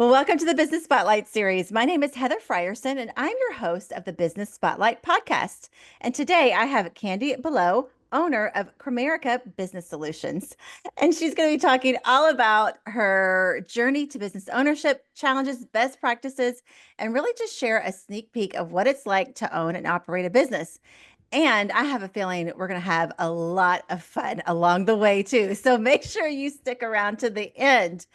Well, welcome to the Business Spotlight series. My name is Heather Frierson, and I'm your host of the Business Spotlight podcast. And today I have Candy Bellau, owner of Kramerica Business Solutions. And she's going to be talking all about her journey to business ownership, challenges, best practices, and really just share a sneak peek of what it's like to own and operate a business. And I have a feeling we're going to have a lot of fun along the way, too. So make sure you stick around to the end.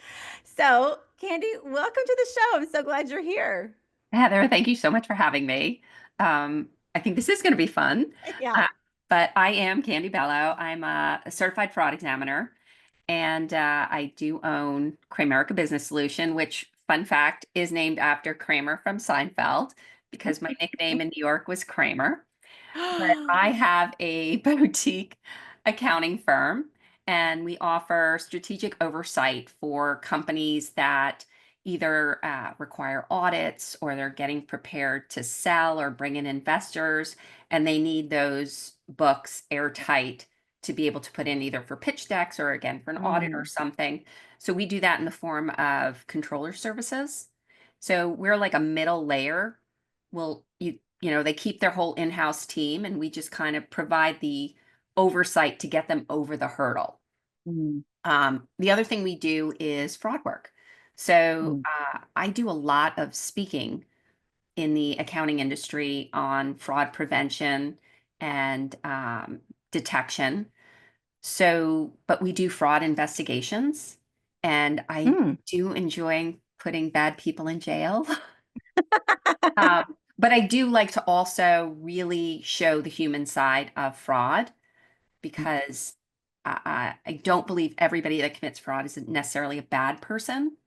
So, Candy, welcome to the show. I'm so glad you're here. Heather, thank you so much for having me. I think this is going to be fun. Yeah. Uh, but I am Candy Bellau. I'm a certified fraud examiner, and I do own Kramerica Business Solution, which, fun fact, is named after Kramer from Seinfeld because my nickname in New York was Kramer. But I have a boutique accounting firm, and we offer strategic oversight for companies that either require audits or they're getting prepared to sell or bring in investors, and they need those books airtight to be able to put in either for pitch decks or again for an audit or Mm, something. So we do that in the form of controller services. So we're like a middle layer. Well, they keep their whole in-house team, and we just kind of provide the oversight to get them over the hurdle. mm, The other thing we do is fraud work. So mm, I do a lot of speaking in the accounting industry on fraud prevention and detection. So, but we do fraud investigations, and I mm. do enjoy putting bad people in jail. But I do like to also really show the human side of fraud because I don't believe everybody that commits fraud is necessarily a bad person,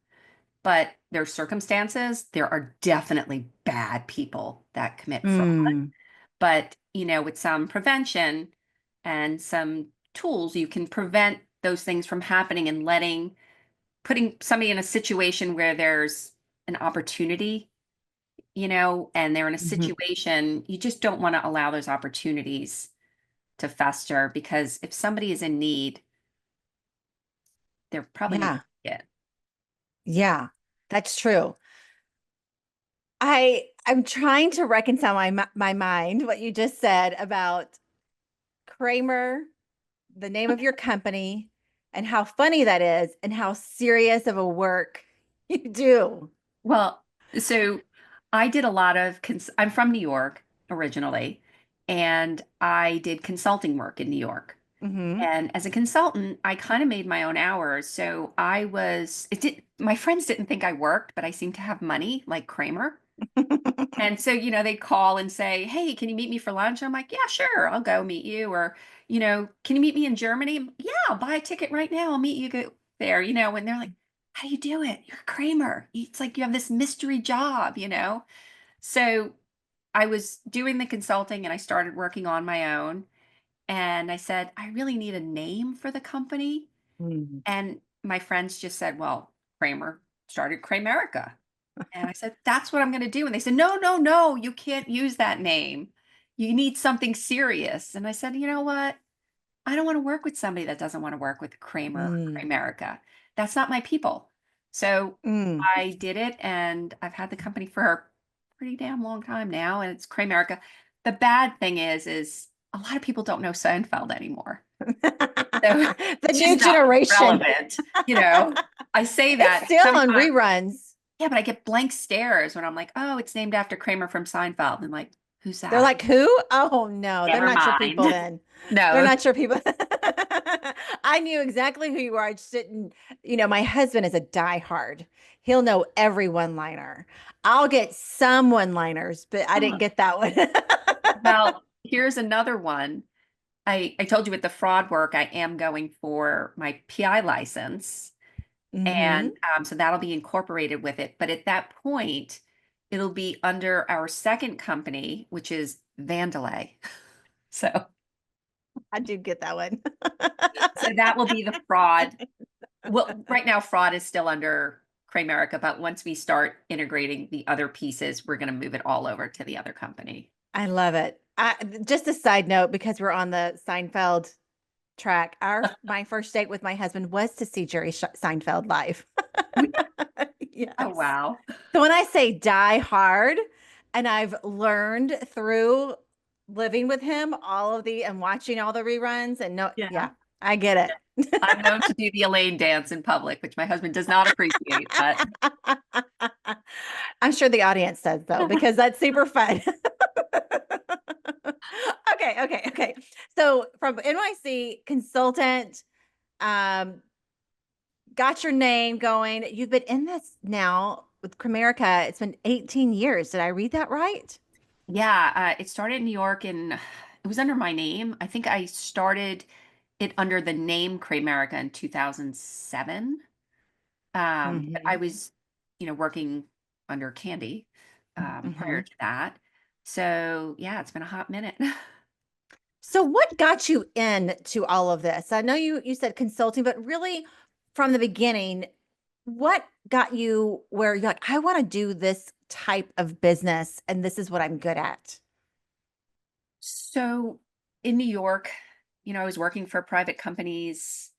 but there are circumstances. There are definitely bad people that commit fraud. Mm. But, with some prevention and some tools, you can prevent those things from happening and putting somebody in a situation where there's an opportunity, and they're in a Mhm. situation, you just don't want to allow those opportunities to fester because if somebody is in need, they're probably not Yeah. going to get. Yeah. That's true. I'm trying to reconcile my mind what you just said about Kramer, the name of your company, and how funny that is and how serious of a work you do. Well, so I did a lot of, I'm from New York originally, and I did consulting work in New York. Hmm. And as a consultant, I kind of made my own hours. So my friends didn't think I worked, but I seemed to have money like Kramer. And so, they'd call and say, "Hey, can you meet me for lunch?" I'm like, "Yeah, sure, I'll go meet you." Or, "Can you meet me in Germany?" "Yeah, I'll buy a ticket right now. I'll meet you there." And they're like, "How do you do it? You're Kramer. It's like you have this mystery job." So I was doing the consulting and I started working on my own. And I said, "I really need a name for the company." Mm. And my friends just said, "Well, Kramer started Kramerica." And I said, "That's what I'm going to do." And they said, "No, no, no, you can't use that name. You need something serious." And I said, "You know what? I don't want to work with somebody that doesn't want to work with Kramer or Mm. Kramerica. That's not my people." So Mm. I did it, and I've had the company for a pretty damn long time now, and it's Kramerica. The bad thing is a lot of people don't know Seinfeld anymore. So The it's just new not generation. relevant. I say It's that still on sometimes. reruns. Yeah, but I get blank stares when I'm like, "Oh, it's named after Kramer from Seinfeld." And like, "Who's They're that?" like, who? Oh no, they're Never not your people mind. then. They're No. not your people. I knew exactly who you are. I just didn't, my husband is a diehard. He'll know every one-liner. I'll get some one-liners, but I didn't Oh, get that one. well, here's another one. I told you with the fraud work, I am going for my PI license. And Hmm. so that'll be incorporated with it. But at that point, it'll be under our second company, which is Vandelay. So, I do get that one. so that will be the fraud. Well, right now, fraud is still under Kramerica, but once we start integrating the other pieces, we're going to move it all over to the other company. I love it. Just a side note, because we're on the Seinfeld track, my first date with my husband was to see Jerry Seinfeld live. Oh, Yes. wow. So when I say die hard, and I've learned through living with him all of the and watching all the reruns and no, Yeah. yeah, I get I'm known to do the Elaine dance in public, which my husband does not appreciate, but it. I'm sure the audience does though, because that's super fun. Okay. So from NYC consultant, um, got your name going. You've been in this now with Kramerica. It's been 18 years. Did I read that right? yeah, it started in New York and it was under my name. I think I started it under the name Kramerica in 2007. But I Hmm. was, working under Candy prior Hmm. to that. So yeah, it's been a hot minute. So what got you into all of this? I know you said consulting, but really from the beginning, what got you where you're like, I want to do this type of business and this is what I'm good at? So in New York, I was working for private companies.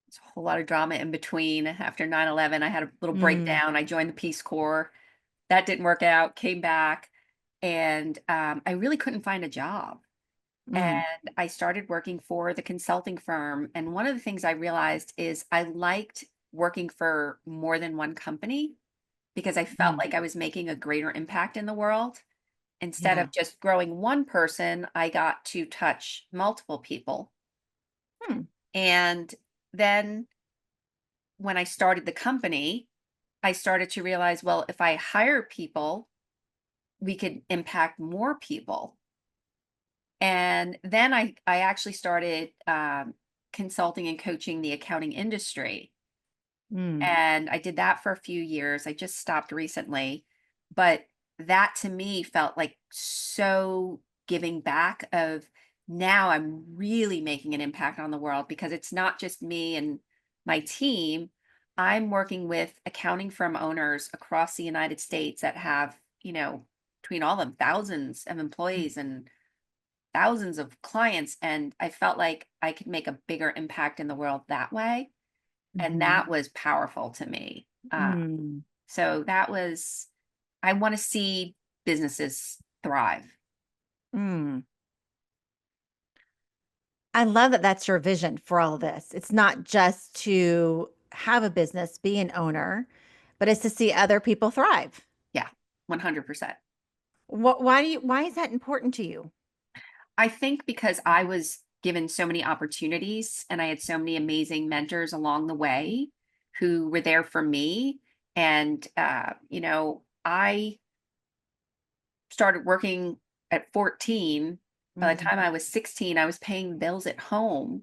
It's a whole lot of drama in between. After 9/11, I had a little Mm, breakdown. I joined the Peace Corps. That didn't work out, came back, and I really couldn't find a job. mm, And I started working for the consulting firm. And one of the things I realized is I liked working for more than one company because I felt mm. like I was making a greater impact in the world. Instead Yeah. of just growing one person, I got to touch multiple people. Hmm. And then when I started the company, I started to realize, well, if I hire people, we could impact more people. And then I actually started consulting and coaching the accounting industry. Mm, And I did that for a few years. I just stopped recently. But that to me felt like so giving back of now I'm really making an impact on the world because it's not just me and my team. I'm working with accounting firm owners across the United States that have, between all of them, thousands of employees and thousands of clients. And I felt like I could make a bigger impact in the world that way. And mhm, that was powerful to me. mm, So that was, I want to see businesses thrive. mm. I love that that's your vision for all of this. It's not just to have a business, be an owner, but it's to see other people thrive. Yeah, 100%. Why is that important to you? I think because I was given so many opportunities and I had so many amazing mentors along the way who were there for me. And, I started working at 14. By the Mm, time I was 16, I was paying bills at home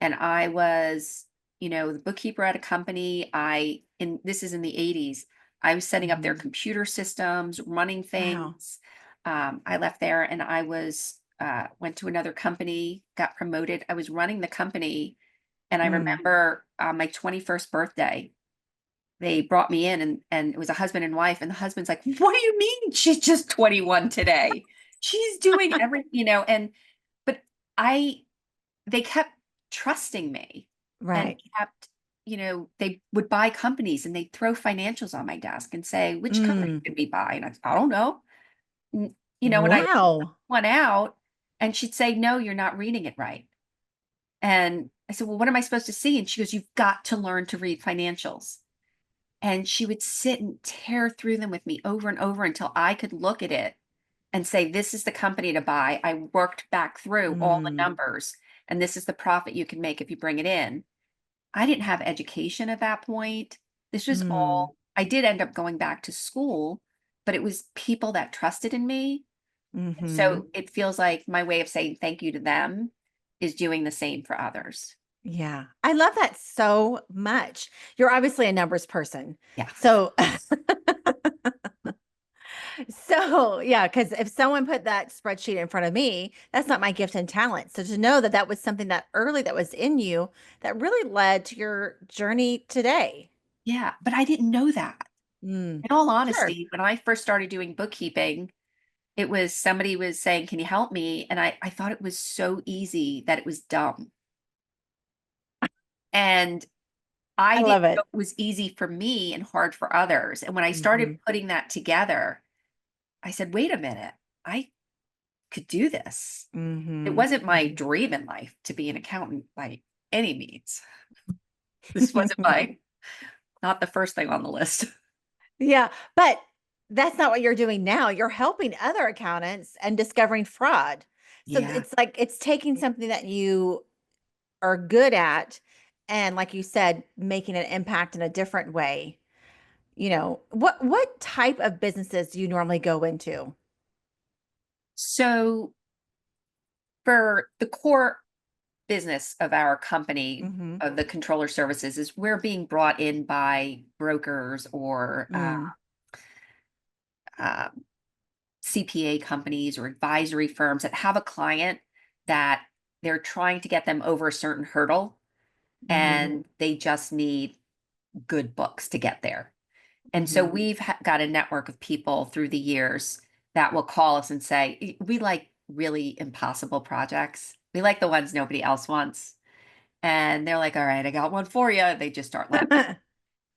and I was, the bookkeeper at a company. This is in the 80s. I was setting up their mhm. computer systems, running Wow. things. I left there and I went to another company, got promoted. I was running the company. And I Mm, remember my 21st birthday, they brought me in and it was a husband and wife and the husband's like, "What do you mean she's just 21 today? She's doing and but I they kept trusting me and right. kept, they would buy companies and they'd throw financials on my desk and say, "Which company Mm, should we buy?" And I don't know. And I wow. went out and she'd say, "No, you're not reading it right." And I said, "Well, what am I supposed to see?" And she goes, "You've got to learn to read financials." And she would sit and tear through them with me over and over until I could look at it and say, "This is the company to buy." I worked back through all the Mm, numbers, and this is the profit you can make if you bring it in. I didn't have education at that point. This was mm, all, I did end up going back to school, but it was people that trusted in me. mhm. So it feels like my way of saying thank you to them is doing the same for others. Yeah. I love that so much. You're obviously a numbers person. Yeah. So so yeah, because if someone put that spreadsheet in front of me, that's not my gift and talent. So to know that that was something that early that was in you that really led to your journey today. Yeah. But I didn't know that. Mm, In all sure. honesty, when I first started doing bookkeeping, it was somebody was saying, "Can you help me?" And I thought it was so easy that it was dumb. And I I didn't love know it. it was easy for me and hard for others. And when I started Mhm. putting that together, I said, wait a minute, I could do this. It Mhm. wasn't my Mhm. dream in life to be an accountant by any means. This wasn't my, not the first thing on the list. Yeah, but that's not what you're doing now. You're helping other accountants and discovering fraud. So Yeah. it's like it's taking something that you are good at and like you said, making an impact in a different way. What type of businesses do you normally go into? So for the core business of our company, Mhm. of the controller services, is we're being brought in by brokers or Mm. uh, CPA companies or advisory firms that have a client that they're trying to get them over a certain hurdle Mhm. and they just need good books to get there. And so Mhm. we've got a network of people through the years that will call us and say, We like really impossible projects. We like the ones nobody else wants." And they're like, "All right, I got one for you." They just start laughing.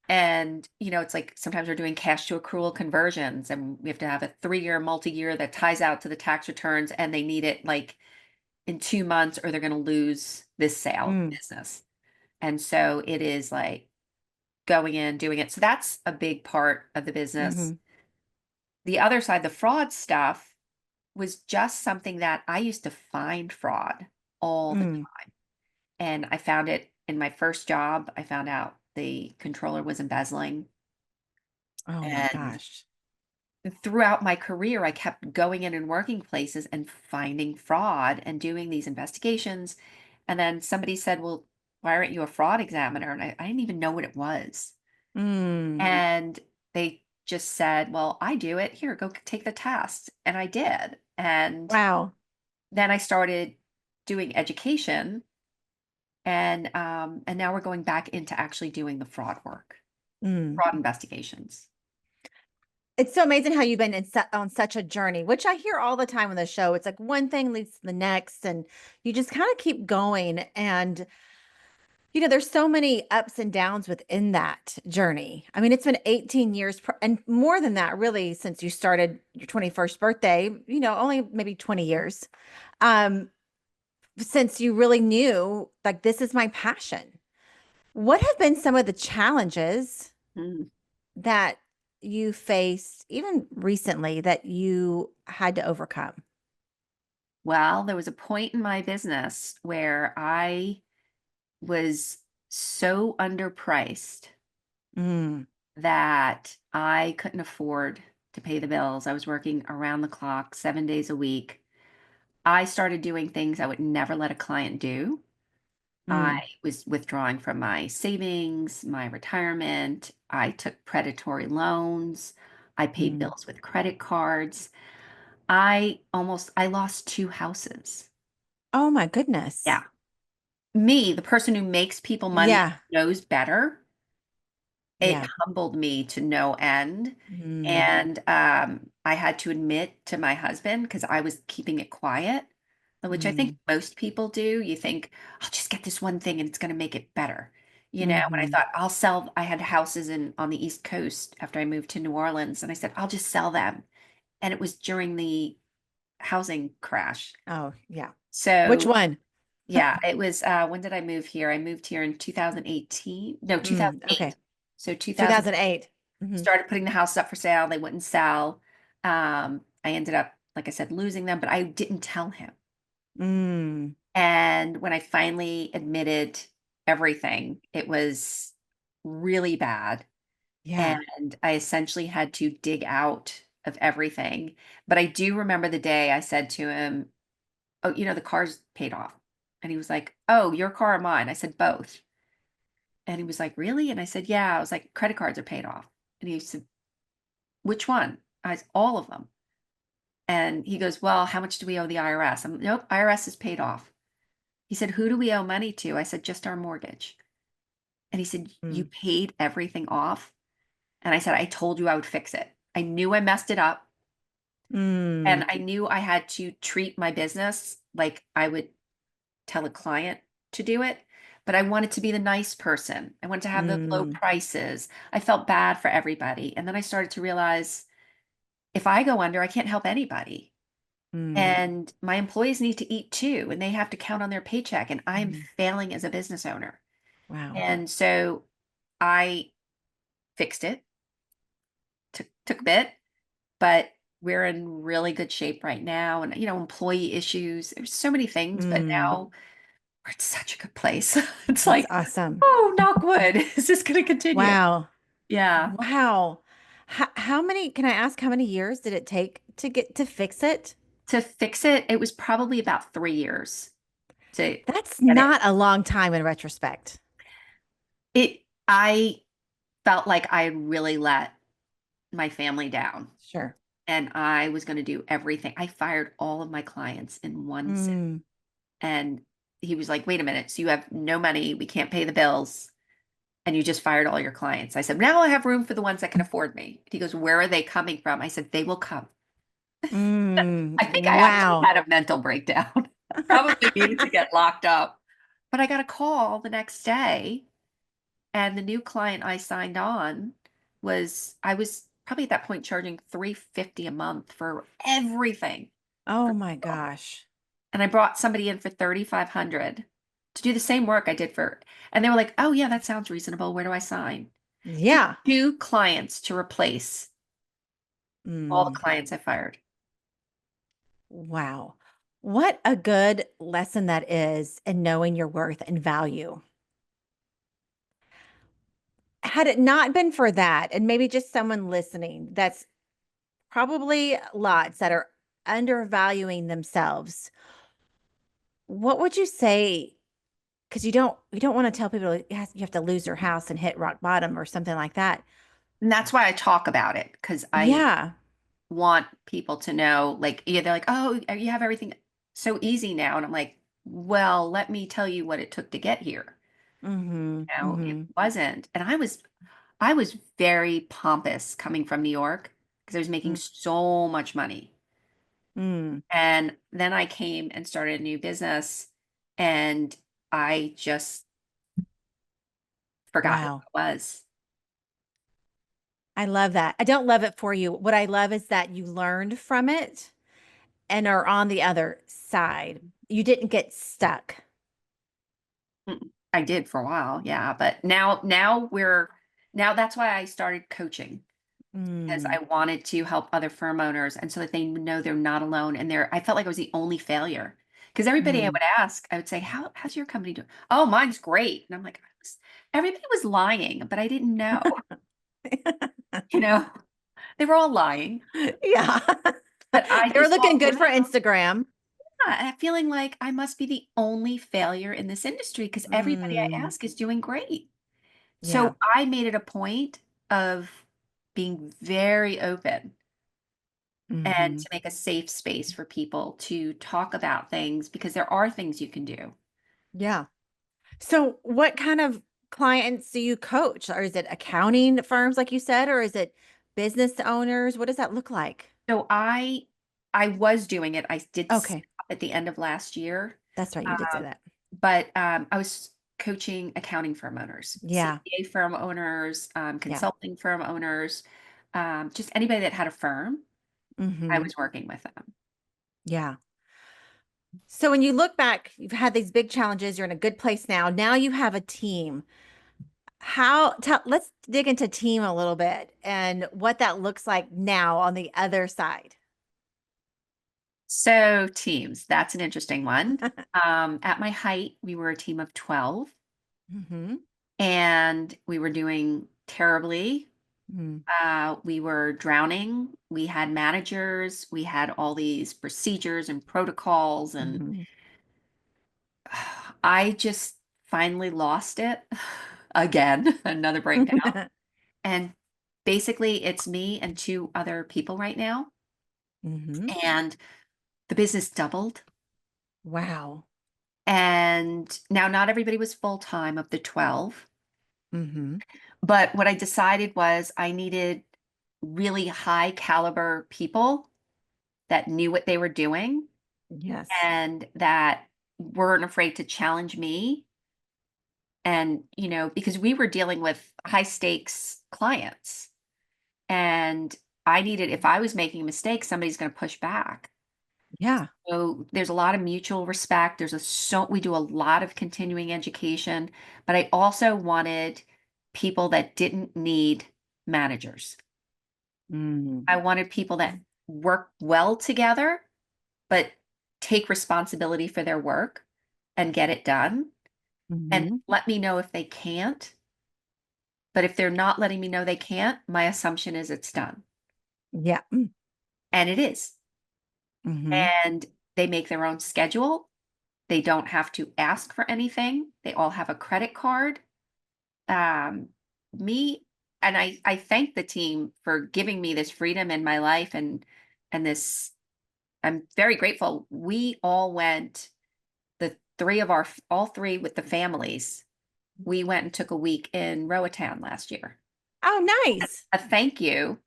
And, it's like sometimes we're doing cash to accrual conversions and we have to have a 3-year, multi-year that ties out to the tax returns and they need it like in 2 months or they're going to lose this sale of Mm. business. And so it is like going in, doing it. So that's a big part of the business. Mhm. The other side, the fraud stuff, was just something that I used to find fraud all the Mm. time. And I found it in my first job. I found out the controller was embezzling. Oh my And gosh. throughout my career, I kept going in and working places and finding fraud and doing these investigations. And then somebody said, "Well, why aren't you a fraud examiner?" And I didn't even know what it was. Mm. And they just said, "Well, I do it. Here, go take the test." And I did. And Wow. then I started doing education and now we're going back into actually doing the fraud work, Mm. fraud investigations. It's so amazing how you've been on such a journey, which I hear all the time on the show. It's like one thing leads to the next, and you just kind of keep going. And, there's so many ups and downs within that journey. I mean, it's been 18 years and more than that, really, since you started your 21st birthday, only maybe 20 years um, since you really knew, like, this is my passion. What have been some of the challenges Mm. that you faced even recently that you had to overcome? Well, there was a point in my business where I was so underpriced Mm. that I couldn't afford to pay the bills. I was working around the clock, 7 days a week. I started doing things I would never let a client do. I Mm. was withdrawing from my savings, my retirement. I took predatory loans. I paid Mm. bills with credit cards. I lost 2 houses. Oh my goodness. Yeah. Me, the person who makes people money, Yeah. knows better, it Yeah. humbled me to no end. Mm. And I had to admit to my husband because I was keeping it quiet, which I think Mm. most people do. You think, I'll just get this one thing and it's going to make it better. When I Mhm. thought I had houses on the East Coast after I moved to New Orleans, and I said, I'll just sell them. And it was during the housing crash. Oh, yeah. Which So one? yeah, it was, when did I move here? I moved here in 2018. No, Okay. 2008. So 2000 2008. Mhm. started putting the house up for sale, they wouldn't sell. I ended up, like I said, losing them, but I didn't tell him. Mm. And when I finally admitted everything, it was really bad, Yeah. and I essentially had to dig out of everything. But I do remember the day I said to him, "Oh, the car's paid off." And he was like, "Oh, your car or mine?" I said, "Both." And he was like, "Really?" And I said, "Yeah." I was like, "Credit cards are paid off." And he said, "Which one?" I said, "All of them." And he goes, "Well, how much do we owe the IRS?" I'm, "Nope, IRS is paid off." He said, "Who do we owe money to?" I said, "Just our mortgage." And he said, "You Mm. paid everything off?" And I said, "I told you I would fix it. I knew I messed it up. And Mm. I knew I had to treat my business like I would tell a client to do it. but I wanted to be the nice person. I wanted to have the low Mm, prices. I felt bad for everybody. And then I started to realize if I go under, I can't help anybody. mm, And my employees need to eat too, and they have to count on their paycheck. And I'm mm. failing as a business owner. Wow. And so I fixed it. Took a bit, but we're in really good shape right now. And employee issues. There's so many things, but Mm, now we're in such a good place. It's that's like, awesome. oh, knock wood. Is this going to continue? Wow. Yeah. Wow. How many, can I ask how many years did it take to get to fix it? To fix it, it was probably about 3 years to That's get it. not a long time in retrospect. I felt like I had really let my family down Sure. and I was going to do everything. I fired all of my clients in one sitting. Mm, And he was like, wait a minute. So you have no money. We can't pay the bills. And you just fired all your clients. I said, now I have room for the ones that can afford me. He goes, where are they coming from? I said, they will come. I think I actually wow. had a mental breakdown. Probably needed to get locked up. But I got a call the next day, and the new client I signed on I was probably at that point charging 350 a month for everything. Oh my gosh. And I brought somebody in for 3,500 to do the same work I did and they were like, "Oh yeah, that sounds reasonable. Where do I sign?" Took Yeah. 2 clients to replace all the Mm, clients I fired. wow. What a good lesson that is in knowing your worth and value. Had it not been for that, and maybe just someone listening, that's probably lots that are undervaluing themselves. What would you say? Because you don't want to tell people you have to lose your house and hit rock bottom or something like that. And that's why I talk about it because I Yeah. want people to know, like, yeah, they're like, "Oh, you have everything so easy now." And I'm like, "Well, let me tell you what it took to get here." Mm-hmm. It Mm-hmm. wasn't. And I was very pompous coming from New York because I was making so much money. Mm-hmm. And then I came and started a new business and I just forgot who Wow. I was. I love that. I don't love it for you. What I love is that you learned from it and are on the other side. You didn't get stuck. I did for a while, yeah. But now that's why I started coaching because Mm, I wanted to help other firm owners and so that they know they're not alone. And I felt like I was the only failure. Because everybody I mm. would ask, I would say, how's your company doing? Oh, mine's great. And I'm like, everybody was lying, but I didn't know. You know, they were all lying. Yeah. But I They were just looking walked good for Instagram. feeling like I must be the only failure in this industry because everybody I Mm, ask is doing great. yeah. So I made it a point of being very open and Hmm. to make a safe space for people to talk about things because there are things you can do. Yeah. So what kind of clients do you coach? Or is it accounting firms, like you said, or is it business owners? What does that look like? So I was doing it. I did stop Okay. at the end of last year. That's right. You did say Um, that. but I was coaching accounting firm owners, Yeah. CPA firm owners, Yeah. consulting firm owners, just anybody that had a firm. I Hmm. was working with them. Yeah. So when you look back, you've had these big challenges, you're in a good place now. Now you have a team. Let's dig into team a little bit and what that looks like now on the other side. So teams, that's an interesting one. At my height, we were a team of 12 Hmm. and we were doing terribly. Hmm. We were drowning. We had managers. We had all these procedures and protocols. And Hmm. I just finally lost it again, another breakdown. And basically, it's me and 2 other people right now. Hmm. And the business doubled. Wow. And now, not everybody was full time of the 12. Hmm. But what I decided was I needed really high caliber people that knew what they were doing Yes. and that weren't afraid to challenge me And, because we were dealing with high stakes clients, and if I was making a mistake, somebody's going to push back. Yeah. So there's a lot of mutual respect. We do a lot of continuing education, but I also wanted people that didn't need managers. Mm. I wanted people that work well together, but take responsibility for their work and get it done, and Hmm. let me know if they can't. But if they're not letting me know they can't, my assumption is it's done. Yeah. And it is. Mm-hmm. And they make their own schedule. They don't have to ask for anything. They all have a credit card. Um, me and I thank the team for giving me this freedom in my life, and this I'm very grateful. We all went, all three with the families. We went and took a week in Roatan last year. Oh, nice. A thank you,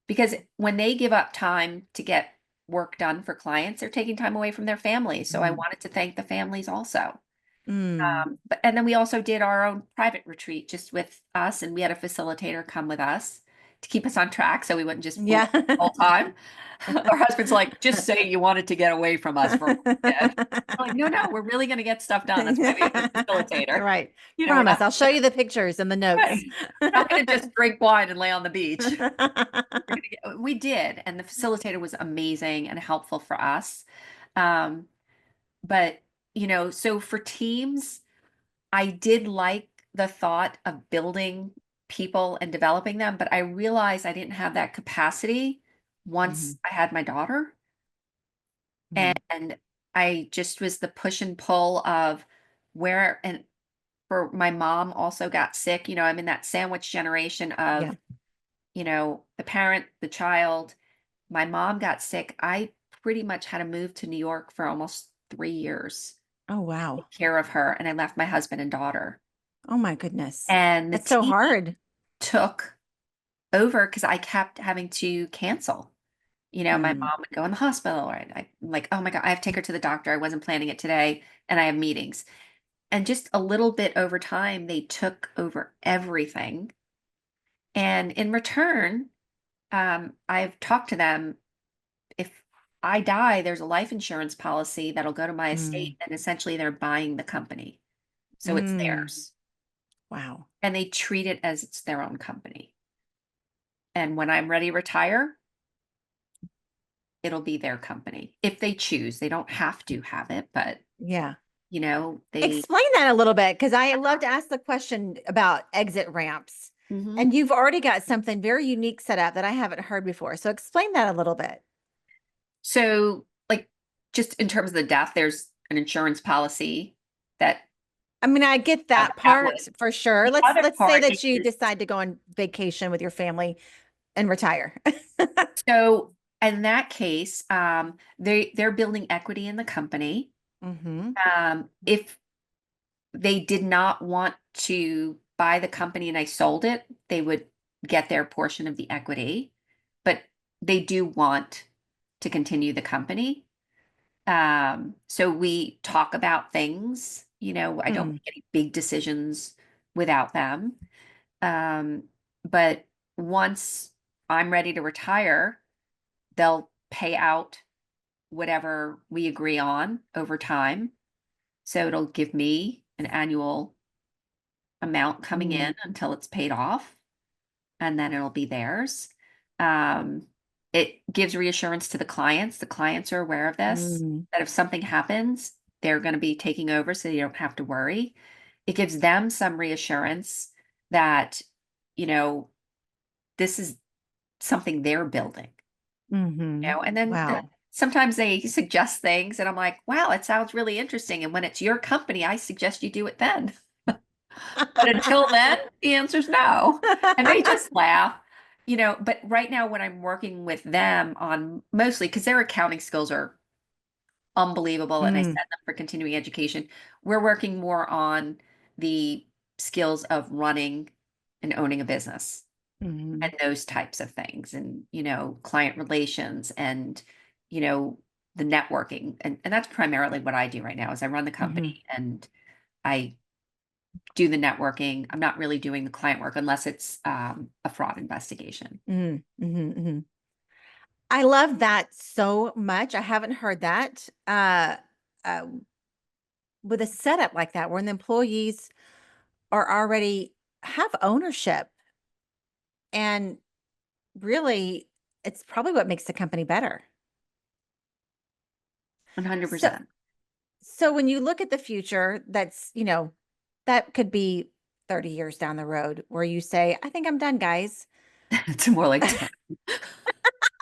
because when they give up time to get work done for clients, they're taking time away from their families. So I Mm. wanted to thank the families also. Mm. And then we also did our own private retreat just with us, and we had a facilitator come with us to keep us on track so we wouldn't just fool Yeah. the whole time. Our husband's like, just say you wanted to get away from us for a weekend. I'm like, no, no, we're really going to get stuff done. That's why we have a facilitator. Right. We're Promise. not, I'll show you the pictures and the notes. right. We're not going to just drink wine and lay on the beach. We did, and the facilitator was amazing and helpful for us. Um, but so for teams, I did like the thought of building people and developing them, but I realized I didn't have that capacity once Mhm. I had my daughter. Mhm. And I just was the push and pull of where, and for my mom also got sick. I'm in that sandwich generation of, Yeah. the parent, the child. My mom got sick. I pretty much had to move to New York for almost 3 years Oh, to wow. take care of her. And I left my husband and daughter. Oh my goodness. And the That's so team hard. took over because I kept having to cancel. My Mm. mom would go in the hospital, or I'm like, oh my God, I have to take her to the doctor. I wasn't planning it today, and I have meetings. And just a little bit over time, they took over everything. And in return, I've talked to them. If I die, there's a life insurance policy that'll go to my Mm. estate, and essentially they're buying the company. So it's Mm. theirs. Wow. And they treat it as it's their own company. And when I'm ready to retire, it'll be their company if they choose. They don't have to have it, but Yeah. they. Explain that a little bit because I love to ask the question about exit ramps. Mhm. And you've already got something very unique set up that I haven't heard before. So explain that a little bit. So, like, just in terms of the death, there's an insurance policy that I mean, I get that that would. part for sure. The Let's other let's say part that you is, decide to go on vacation with your family and retire. so in that case, they're building equity in the company. Hmm. If they did not want to buy the company and I sold it, they would get their portion of the equity, but they do want to continue the company. So we talk about things, I don't Mm. make any big decisions without them. Um, but once I'm ready to retire, they'll pay out whatever we agree on over time. So it'll give me an annual amount coming in Mm. until it's paid off, and then it'll be theirs. Um, it gives reassurance to the clients. The clients are aware of this, Mm. that if something happens, they're going to be taking over so you don't have to worry. It gives them some reassurance that, you know, this is something they're building, Hmm. and then Wow. sometimes they suggest things and I'm like, wow, it sounds really interesting. And when it's your company, I suggest you do it then. But until then, the answer is no. And they just laugh, but right now when I'm working with them on mostly because their accounting skills are unbelievable and I Mm. send them for continuing education, we're working more on the skills of running and owning a business Hmm. and those types of things and, client relations and, you know, the networking. And that's primarily what I do right now is I run the Hmm. company and I do the networking. I'm not really doing the client work unless it's a fraud investigation. Mm, mhm, mhm. I love that so much. I haven't heard that uh, with a setup like that, where the employees are already have ownership, and really, it's probably what makes the company better. So, 100%. so when you look at the future, that could be 30 years down the road, where you say, "I think I'm done, guys." It's more like 10.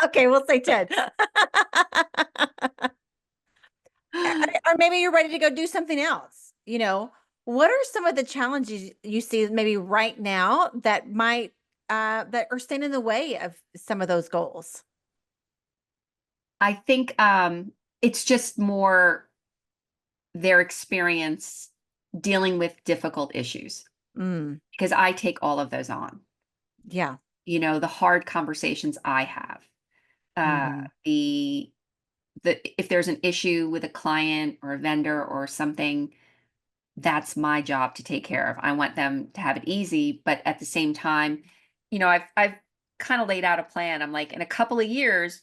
Okay, we'll say 10. Or maybe you're ready to go do something else, What are some of the challenges you see maybe right now that are standing in the way of some of those goals? I think it's just more their experience dealing with difficult issues Mm, because I take all of those on. yeah. The hard conversations I have, uh, Mhm. the if there's an issue with a client or a vendor or something, that's my job to take care of. I want them to have it easy, but at the same time, I've kind of laid out a plan. I'm like, in a couple of years,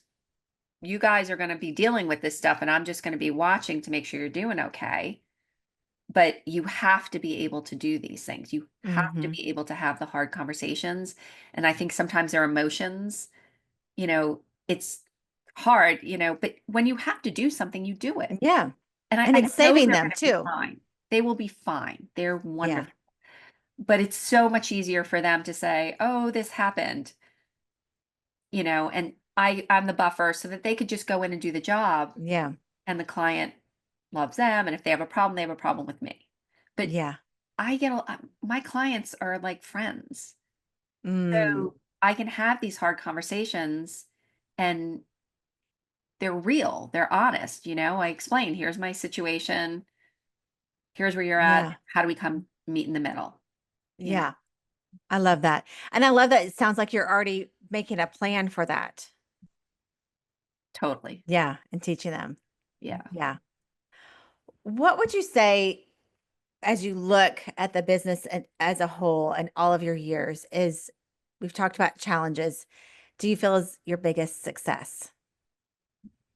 you guys are going to be dealing with this stuff, and I'm just going to be watching to make sure you're doing okay. But you have to be able to do these things. You have to Mhm. be able to have the hard conversations. And I think sometimes their emotions, it's hard, but when you have to do something, you do it. Yeah, And and I it's know saving they're them going to be too. fine. They will be fine. They're Yeah, wonderful. But it's so much easier for them to say, "Oh, this happened," and I'm the buffer so that they could just go in and do the job, yeah, and the client loves them, and if they have a problem, they have a problem with me. But yeah. my clients are like friends. Mm, So I can have these hard conversations, and they're real, they're honest. I explain, here's my situation, here's where you're at. yeah, How do we come meet in the middle? You know, yeah. I love that, and I love that it sounds like you're already making a plan for that. totally. Yeah, and teaching them. Yeah. Yeah. What would you say, as you look at the business and as a whole and all of your years, is we've talked about challenges. Do you feel is your biggest success?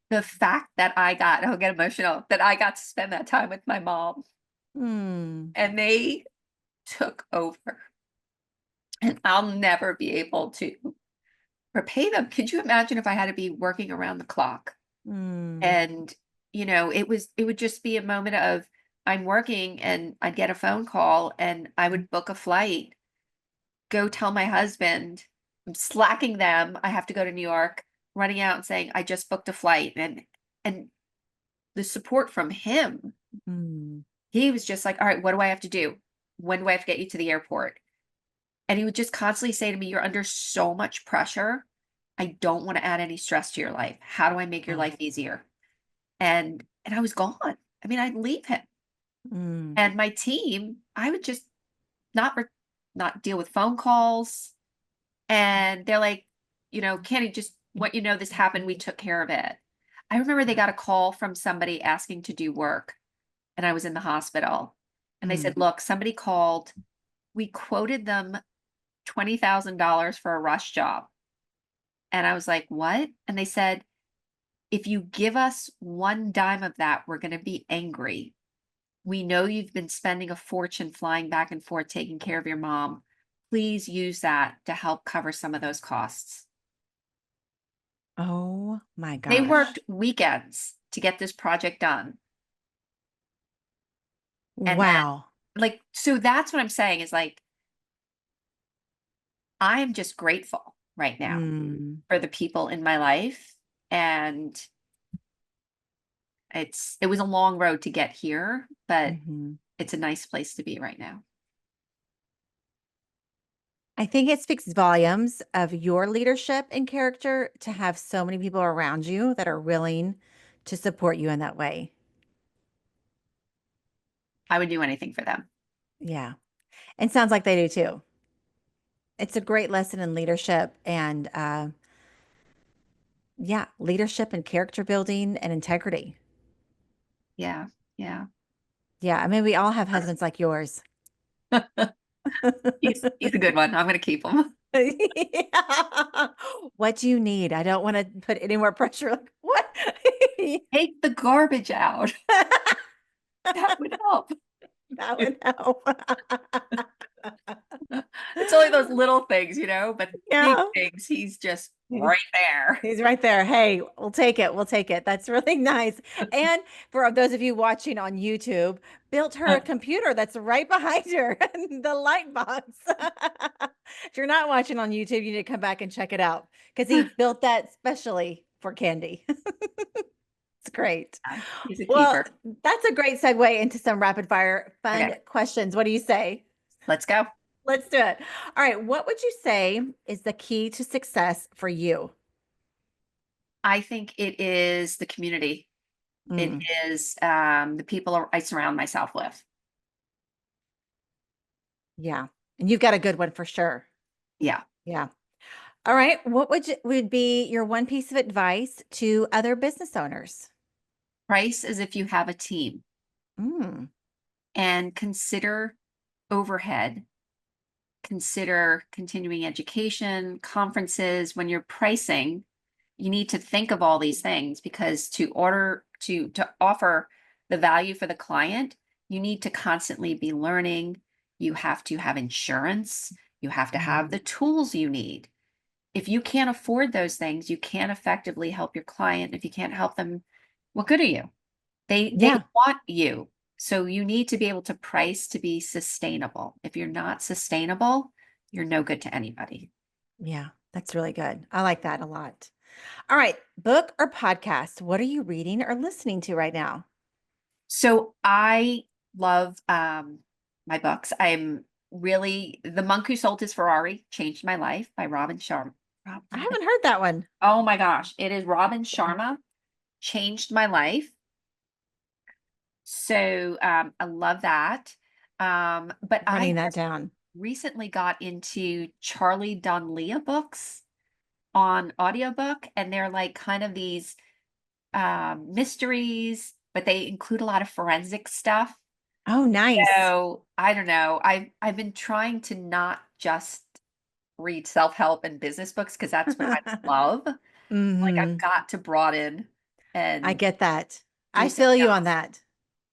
The fact that I'll get emotional, that I got to spend that time with my mom Hmm. and they took over, and I'll never be able to repay them. Could you imagine if I had to be working around the clock? Hmm. And, it would just be a moment of I'm working and I'd get a phone call and I would book a flight, go tell my husband, I'm slacking them. I have to go to New York, running out and saying, I just booked a flight. And the support from him, Hmm. he was just like, all right, what do I have to do? When do I have to get you to the airport? And he would just constantly say to me, you're under so much pressure. I don't want to add any stress to your life. How do I make your Oh. life easier? And I was gone. I mean, I'd leave him. Mm. And my team, I would just not deal with phone calls. And they're like, Kenny, just want you to know this happened. We took care of it. I remember they got a call from somebody asking to do work, and I was in the hospital. And they Mm. said, look, somebody called. We quoted them $20,000 for a rush job. And I was like, what? And they said, if you give us one dime of that, we're going to be angry. We know you've been spending a fortune flying back and forth taking care of your mom. Please use that to help cover some of those costs. Oh my They gosh. worked weekends to get this project done. And then, Wow. so that's what I'm saying is like, I'm just grateful right now Mm. for the people in my life. And it was a long road to get here, but Mhm. it's a nice place to be right now. I think it speaks volumes of your leadership and character to have so many people around you that are willing to support you in that way. I would do anything for them. Yeah. And sounds like they do too. It's a great lesson in leadership and yeah, leadership and character building and integrity. Yeah. Yeah. Yeah, I mean we all have husbands like yours. He's a good one. I'm gonna keep him. Yeah. What do you need? I don't want to put any more pressure. Like, what? Take the garbage out. That would help. That would help. It's only those little things, but big Yeah. things, he's just right there. He's right there. Hey, we'll take it. We'll take it. That's really nice. And for those of you watching on YouTube, built her a computer that's right behind her, the light box. If you're not watching on YouTube, you need to come back and check it out because he built that specially for Candy. It's great. Yeah, he's a Well, keeper. that's a great segue into some rapid fire fun Okay, questions. What do you say? let's go. Let's do it. All right. What would you say is the key to success for you? I think it is the community. It Mm, is the people I surround myself with. yeah. And you've got a good one for sure. Yeah. Yeah. All right. What would be your one piece of advice to other business owners? Price as if you have a team Mm, and consider overhead, consider continuing education, conferences. When you're pricing, you need to think of all these things because to offer the value for the client, you need to constantly be learning. You have to have insurance. You have to have mm, the tools you need. If you can't afford those things, you can't effectively help your client. If you can't help them, what good are you? They yeah. want you. So you need to be able to price to be sustainable. If you're not sustainable, you're no good to anybody. Yeah. That's really good. I like that a lot. All right. Book or podcast? What are you reading or listening to right now? So I love my books. I'm really The Monk Who Sold His Ferrari Changed My Life by Robin Sharma. I haven't heard that one. Oh my gosh, it is Robin Sharma changed my life. So I love that. But I Running that just down. recently got into Charlie Donlea books on audiobook, and they're like kind of these mysteries, but they include a lot of forensic stuff. Oh, nice. So I don't know. I've been trying to not just read self-help and business books because that's what I love. Like I've Hmm. got to broaden I and get that. do I something feel you on else. that.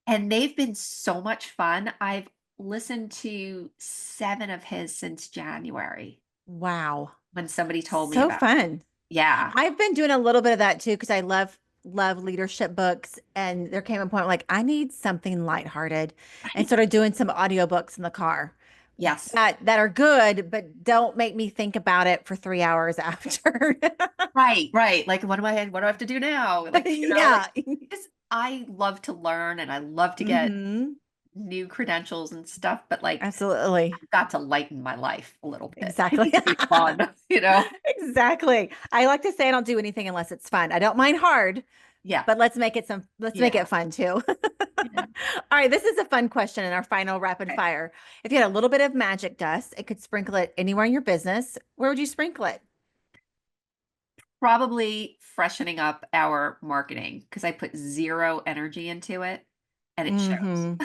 And they've been so much fun. I've listened to 7 of his since January Wow. when somebody told me So about. fun. Yeah. I've been doing a little bit of that too because I love leadership books and there came a point like I need something lighthearted and Right. started doing some audiobooks in the car Yes. that are good but don't make me think about it for 3 hours after. Right, right. Like, what do I have to do now? Like, Yeah. 'cause I love to learn and I love to get Hmm. new credentials and stuff, but like Absolutely. I've got to lighten my life a little bit. It Exactly. needs to be fun. Exactly. I like to say I don't do anything unless it's fun. I don't mind hard, Yeah. but let's make Yeah. it fun too. Yeah. All right, this is a fun question in our final rapid Okay. fire. If you had a little bit of magic dust, it could sprinkle it anywhere in your business. Where would you sprinkle it? Probably freshening up our marketing because I put zero energy into it and it shows. Mm-hmm.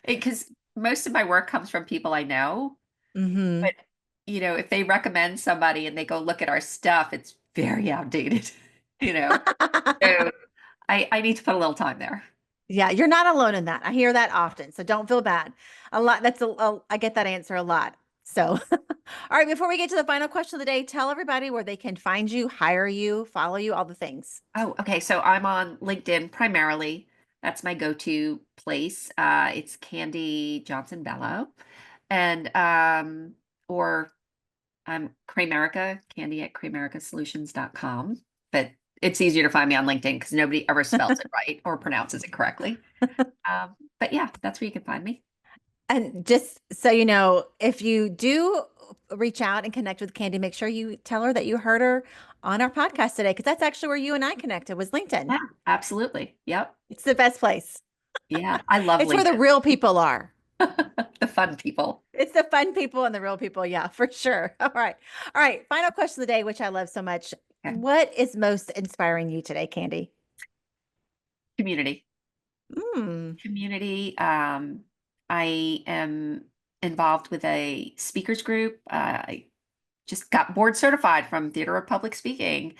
Because most of my work comes from people I know, Mm-hmm. but if they recommend somebody and they go look at our stuff, it's very outdated, you know. So I need to put a little time there. Yeah, you're not alone in that. I hear that often, so don't feel bad. A lot, I get that answer a lot. So, all right, before we get to the final question of the day, tell everybody where they can find you, hire you, follow you, all the things. Oh, okay. So I'm on LinkedIn primarily. That's my go-to place. It's Candy Johnson Bellow. And or I'm Kramerica, Candy at KramericaSolutions.com. But it's easier to find me on LinkedIn because nobody ever spells it right or pronounces it correctly. But yeah, that's where you can find me. And just so you know, if you do reach out and connect with Candy, make sure you tell her that you heard her on our podcast today, because that's actually where you and I connected was LinkedIn. Yeah, absolutely. Yep. It's the best place. Yeah. I love It's where the LinkedIn. real people are. The fun people. It's the fun people and the real people. Yeah, for sure. All right. All right. Final question of the day, which I love so much. Okay. What is most inspiring you today, Candy? Community. Mm, Community. I am involved with a speakers group. I just got board certified from Theater of Public Speaking.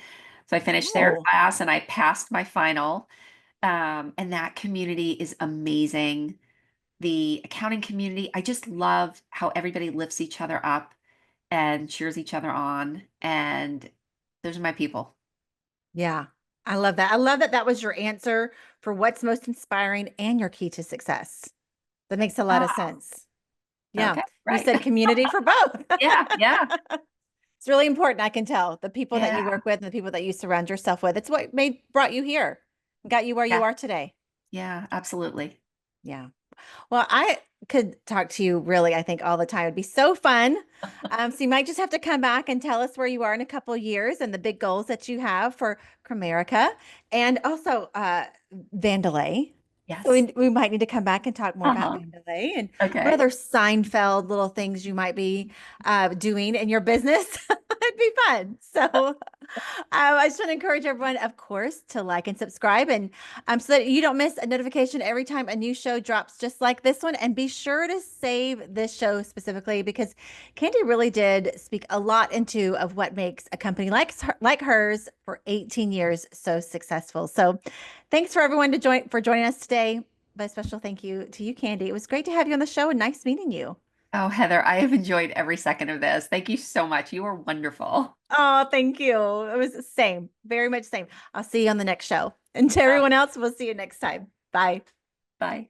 So I finished their Oh, class and I passed my final. And that community is amazing. The accounting community, I just love how everybody lifts each other up and cheers each other on. And those are my people. yeah. I love that. I love that that was your answer for what's most inspiring and your key to success. That makes a lot of Ah, sense. Yeah. okay, You right. said community for both. Yeah, yeah, It's really important, I can tell. The people that you yeah, work with and the people that you surround yourself with. It's what made brought you here, got you where you yeah, are today. yeah, absolutely. Yeah. Well, I could talk to you really, I think, all the time. It'd be so fun. So you might just have to come back and tell us where you are in a couple of years and the big goals that you have for Kramerica and also Vandalay. So Yes. we might need to come back and talk more about Uh-huh. Vandalay and what Okay. other Seinfeld little things you might be doing in your business. It'd be fun. So I just want to encourage everyone, of course, to like and subscribe, and so that you don't miss a notification every time a new show drops, just like this one. And be sure to save this show specifically because Candy really did speak a lot into of what makes a company like hers for 18 years so successful. So, thanks for everyone to joining us today. But a special thank you to you, Candy. It was great to have you on the show and nice meeting you. Oh, Heather, I have enjoyed every second of this. Thank you so much. You were wonderful. Oh, thank you. It was the same, very much same. I'll see you on the next show. And to Uh, everyone else, we'll see you next time. Bye. Bye.